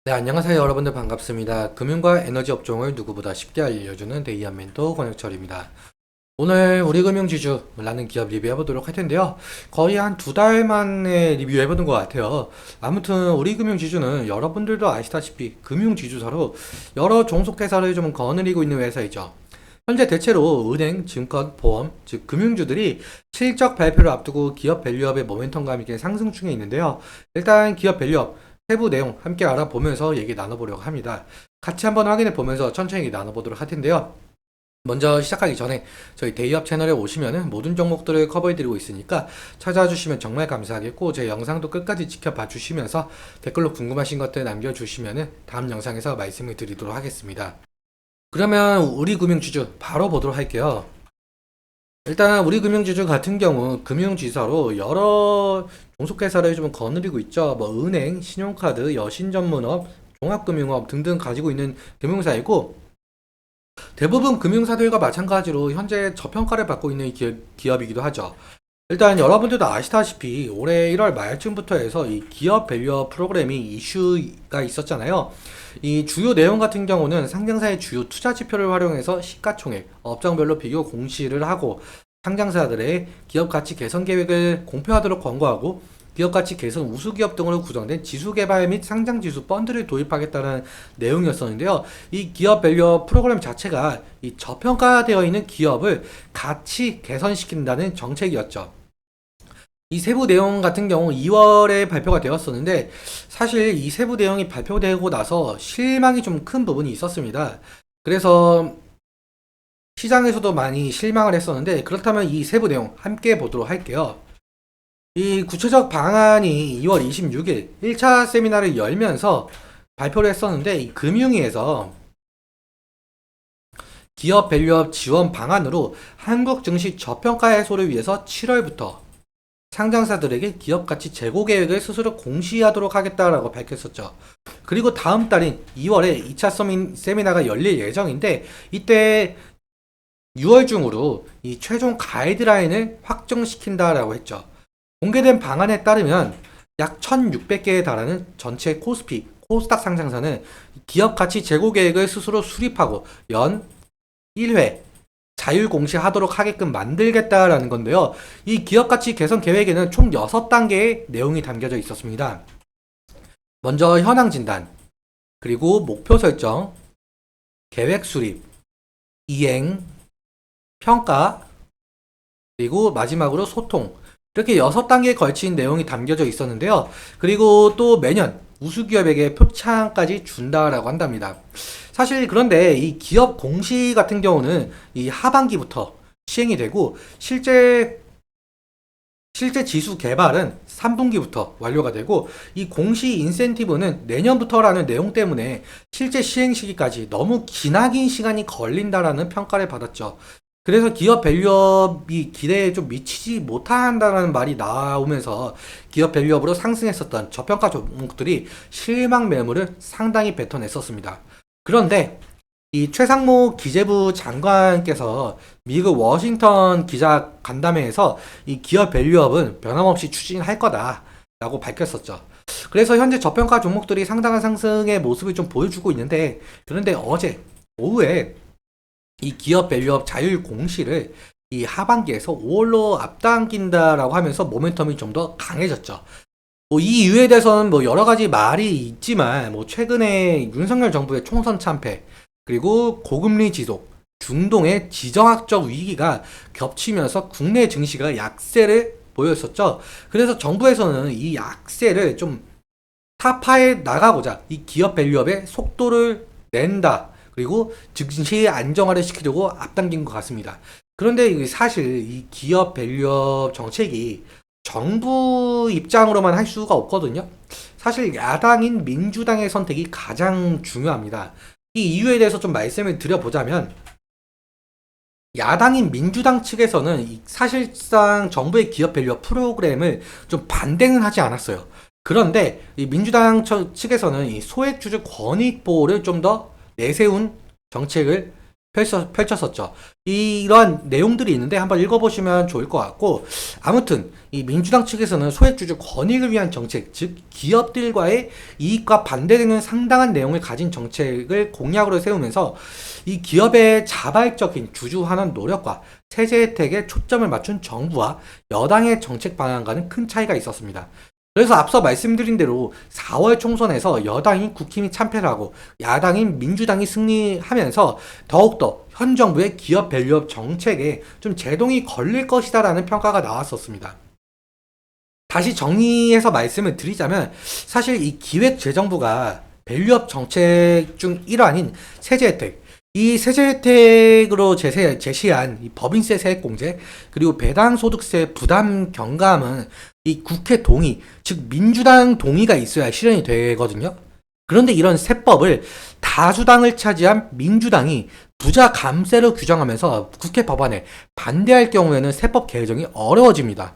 네, 안녕하세요. 여러분들 반갑습니다. 금융과 에너지 업종을 누구보다 쉽게 알려주는 데이한 멘토 권혁철입니다. 오늘 우리금융지주라는 기업 리뷰해보도록 할 텐데요. 거의 한 2달 만에 리뷰해보는 것 같아요. 아무튼 우리금융지주는 여러분들도 아시다시피 금융지주사로 여러 종속회사를 좀 거느리고 있는 회사이죠. 현재 대체로 은행, 증권, 보험, 즉 금융주들이 실적 발표를 앞두고 기업 밸류업의 모멘텀감 있게 상승 중에 있는데요. 일단 기업 밸류업 세부 내용 함께 알아보면서 얘기 나눠보려고 합니다. 같이 한번 확인해 보면서 천천히 얘기 나눠보도록 할 텐데요. 먼저 시작하기 전에 저희 데이업 채널에 오시면은 모든 종목들을 커버해드리고 있으니까 찾아와 주시면 정말 감사하겠고, 제 영상도 끝까지 지켜봐 주시면서 댓글로 궁금하신 것들 남겨주시면은 다음 영상에서 말씀을 드리도록 하겠습니다. 그러면 우리 금융지주 바로 보도록 할게요. 일단 우리 금융지주 같은 경우 금융지사로 여러 종속회사를 좀 거느리고 있죠. 뭐 은행, 신용카드, 여신전문업, 종합금융업 등등 가지고 있는 금융사이고, 대부분 금융사들과 마찬가지로 현재 저평가를 받고 있는 기업이기도 하죠. 일단 여러분들도 아시다시피 올해 1월 말쯤부터 해서 이 기업 밸류업 프로그램이 이슈가 있었잖아요. 이 주요 내용 같은 경우는 상장사의 주요 투자 지표를 활용해서 시가총액, 업종별로 비교 공시를 하고, 상장사들의 기업 가치 개선 계획을 공표하도록 권고하고, 기업 가치 개선 우수 기업 등으로 구성된 지수 개발 및 상장 지수 펀드를 도입하겠다는 내용이었었는데요. 이 기업 밸류업 프로그램 자체가 이 저평가되어 있는 기업을 가치 개선시킨다는 정책이었죠. 이 세부 내용 같은 경우 2월에 발표가 되었었는데, 사실 이 세부 내용이 발표되고 나서 실망이 좀 큰 부분이 있었습니다. 그래서 시장에서도 많이 실망을 했었는데, 그렇다면 이 세부 내용 함께 보도록 할게요. 이 구체적 방안이 2월 26일 1차 세미나를 열면서 발표를 했었는데, 이 금융위에서 기업 밸류업 지원 방안으로 한국 증시 저평가 해소를 위해서 7월부터 상장사들에게 기업 가치 재고 계획을 스스로 공시하도록 하겠다라고 밝혔었죠. 그리고 다음 달인 2월에 2차 세미나가 열릴 예정인데, 이때 6월 중으로 이 최종 가이드라인을 확정시킨다라고 했죠. 공개된 방안에 따르면 약 1,600개에 달하는 전체 코스피, 코스닥 상장사는 기업 가치 재고 계획을 스스로 수립하고 연 1회 자율 공시하도록 하게끔 만들겠다라는 건데요. 이 기업 가치 개선 계획에는 총 6단계의 내용이 담겨져 있었습니다. 먼저 현황 진단, 그리고 목표 설정, 계획 수립, 이행, 평가, 그리고 마지막으로 소통. 이렇게 6단계에 걸친 내용이 담겨져 있었는데요. 그리고 또 매년 우수기업에게 표창까지 준다라고 한답니다. 사실 그런데 이 기업 공시 같은 경우는 이 하반기부터 시행이 되고, 실제 지수 개발은 3분기부터 완료가 되고, 이 공시 인센티브는 내년부터라는 내용 때문에 실제 시행 시기까지 너무 기나긴 시간이 걸린다라는 평가를 받았죠. 그래서 기업 밸류업이 기대에 좀 미치지 못한다는 말이 나오면서 기업 밸류업으로 상승했었던 저평가 종목들이 실망 매물을 상당히 뱉어냈었습니다. 그런데 이 최상무 기재부 장관께서 미국 워싱턴 기자 간담회에서 이 기업 밸류업은 변함없이 추진할 거다라고 밝혔었죠. 그래서 현재 저평가 종목들이 상당한 상승의 모습을 좀 보여주고 있는데, 그런데 어제 오후에 이 기업 밸류업 자율 공시를 이 하반기에서 5월로 앞당긴다라고 하면서 모멘텀이 좀 더 강해졌죠. 뭐 이 이유에 대해서는 뭐 여러 가지 말이 있지만, 뭐 최근에 윤석열 정부의 총선 참패, 그리고 고금리 지속, 중동의 지정학적 위기가 겹치면서 국내 증시가 약세를 보였었죠. 그래서 정부에서는 이 약세를 좀 타파해 나가고자 이 기업 밸류업에 속도를 낸다, 그리고 증시 안정화를 시키려고 앞당긴 것 같습니다. 그런데 사실 이 기업 밸류업 정책이 정부 입장으로만 할 수가 없거든요. 사실 야당인 민주당의 선택이 가장 중요합니다. 이 이유에 대해서 좀 말씀을 드려보자면, 야당인 민주당 측에서는 사실상 정부의 기업 밸류업 프로그램을 좀 반대는 하지 않았어요. 그런데 이 민주당 측에서는 이 소액주주 권익 보호를 좀 더 내세운 정책을 펼쳤었죠. 이러한 내용들이 있는데 한번 읽어보시면 좋을 것 같고, 아무튼 이 민주당 측에서는 소액주주 권익을 위한 정책, 즉 기업들과의 이익과 반대되는 상당한 내용을 가진 정책을 공약으로 세우면서 이 기업의 자발적인 주주환원 노력과 세제 혜택에 초점을 맞춘 정부와 여당의 정책 방향과는 큰 차이가 있었습니다. 그래서 앞서 말씀드린 대로 4월 총선에서 여당인 국힘이 참패를 하고 야당인 민주당이 승리하면서 더욱더 현 정부의 기업 밸류업 정책에 좀 제동이 걸릴 것이다라는 평가가 나왔었습니다. 다시 정리해서 말씀을 드리자면 사실 이 기획재정부가 밸류업 정책 중 일환인 세제 혜택, 이 세제 혜택으로 제시한 이 법인세 세액 공제, 그리고 배당 소득세 부담 경감은 이 국회 동의, 즉 민주당 동의가 있어야 실현이 되거든요. 그런데 이런 세법을 다수당을 차지한 민주당이 부자 감세로 규정하면서 국회 법안에 반대할 경우에는 세법 개정이 어려워집니다.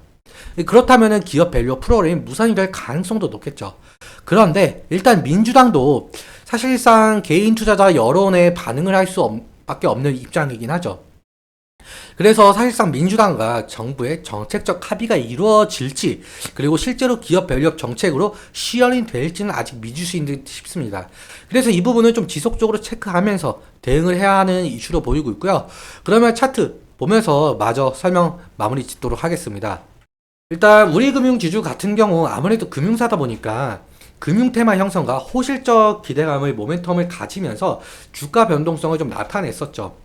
그렇다면 기업 밸류 프로그램이 무산이 될 가능성도 높겠죠. 그런데 일단 민주당도 사실상 개인 투자자 여론에 반응을 할 수밖에 없는 입장이긴 하죠. 그래서 사실상 민주당과 정부의 정책적 합의가 이루어질지, 그리고 실제로 기업 밸류업 정책으로 실현이 될지는 아직 미지수인 듯 싶습니다. 그래서 이 부분을 좀 지속적으로 체크하면서 대응을 해야 하는 이슈로 보이고 있고요. 그러면 차트 보면서 마저 설명 마무리 짓도록 하겠습니다. 일단 우리금융지주 같은 경우 아무래도 금융사다 보니까 금융 테마 형성과 호실적 기대감을 모멘텀을 가지면서 주가 변동성을 좀 나타냈었죠.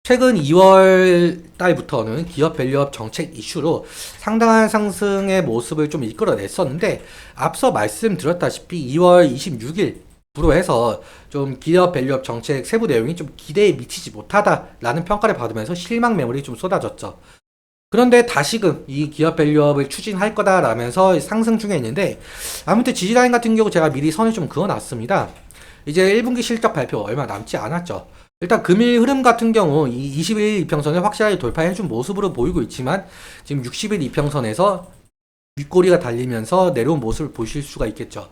최근 2월 달부터는 기업 밸류업 정책 이슈로 상당한 상승의 모습을 좀 이끌어냈었는데, 앞서 말씀드렸다시피 2월 26일부로 해서 좀 기업 밸류업 정책 세부 내용이 좀 기대에 미치지 못하다라는 평가를 받으면서 실망 매물이 좀 쏟아졌죠. 그런데 다시금 이 기업 밸류업을 추진할 거다라면서 상승 중에 있는데, 아무튼 지지라인 같은 경우 제가 미리 선을 좀 그어놨습니다. 이제 1분기 실적 발표 얼마 남지 않았죠. 일단 금일 흐름 같은 경우 이 21일 이평선을 확실하게 돌파해준 모습으로 보이고 있지만, 지금 60일 이평선에서 윗꼬리가 달리면서 내려온 모습을 보실 수가 있겠죠.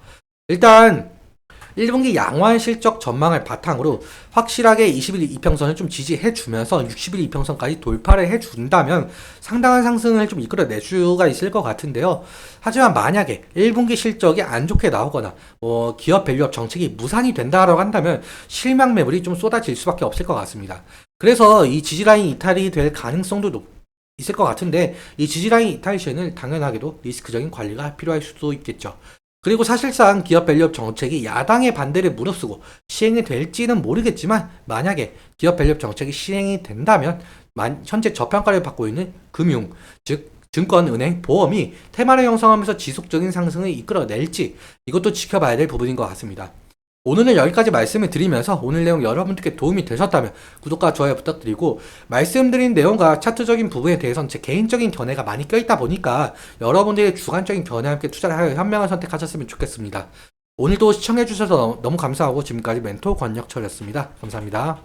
일단 1분기 양호한 실적 전망을 바탕으로 확실하게 20일 이평선을 좀 지지해주면서 60일 이평선까지 돌파를 해준다면 상당한 상승을 좀 이끌어낼 수가 있을 것 같은데요. 하지만 만약에 1분기 실적이 안 좋게 나오거나 기업 밸류업 정책이 무산이 된다라고 한다면 실망 매물이 좀 쏟아질 수밖에 없을 것 같습니다. 그래서 이 지지라인 이탈이 될 가능성도 있을 것 같은데, 이 지지라인 이탈 시에는 당연하게도 리스크적인 관리가 필요할 수도 있겠죠. 그리고 사실상 기업 밸류업 정책이 야당의 반대를 무릅쓰고 시행이 될지는 모르겠지만, 만약에 기업 밸류업 정책이 시행이 된다면 현재 저평가를 받고 있는 금융, 즉 증권, 은행, 보험이 테마를 형성하면서 지속적인 상승을 이끌어낼지, 이것도 지켜봐야 될 부분인 것 같습니다. 오늘은 여기까지 말씀을 드리면서 오늘 내용 여러분들께 도움이 되셨다면 구독과 좋아요 부탁드리고, 말씀드린 내용과 차트적인 부분에 대해서는 제 개인적인 견해가 많이 껴있다 보니까 여러분들의 주관적인 견해와 함께 투자를 하여 현명한 선택하셨으면 좋겠습니다. 오늘도 시청해주셔서 너무 감사하고, 지금까지 멘토 권혁철이었습니다. 감사합니다.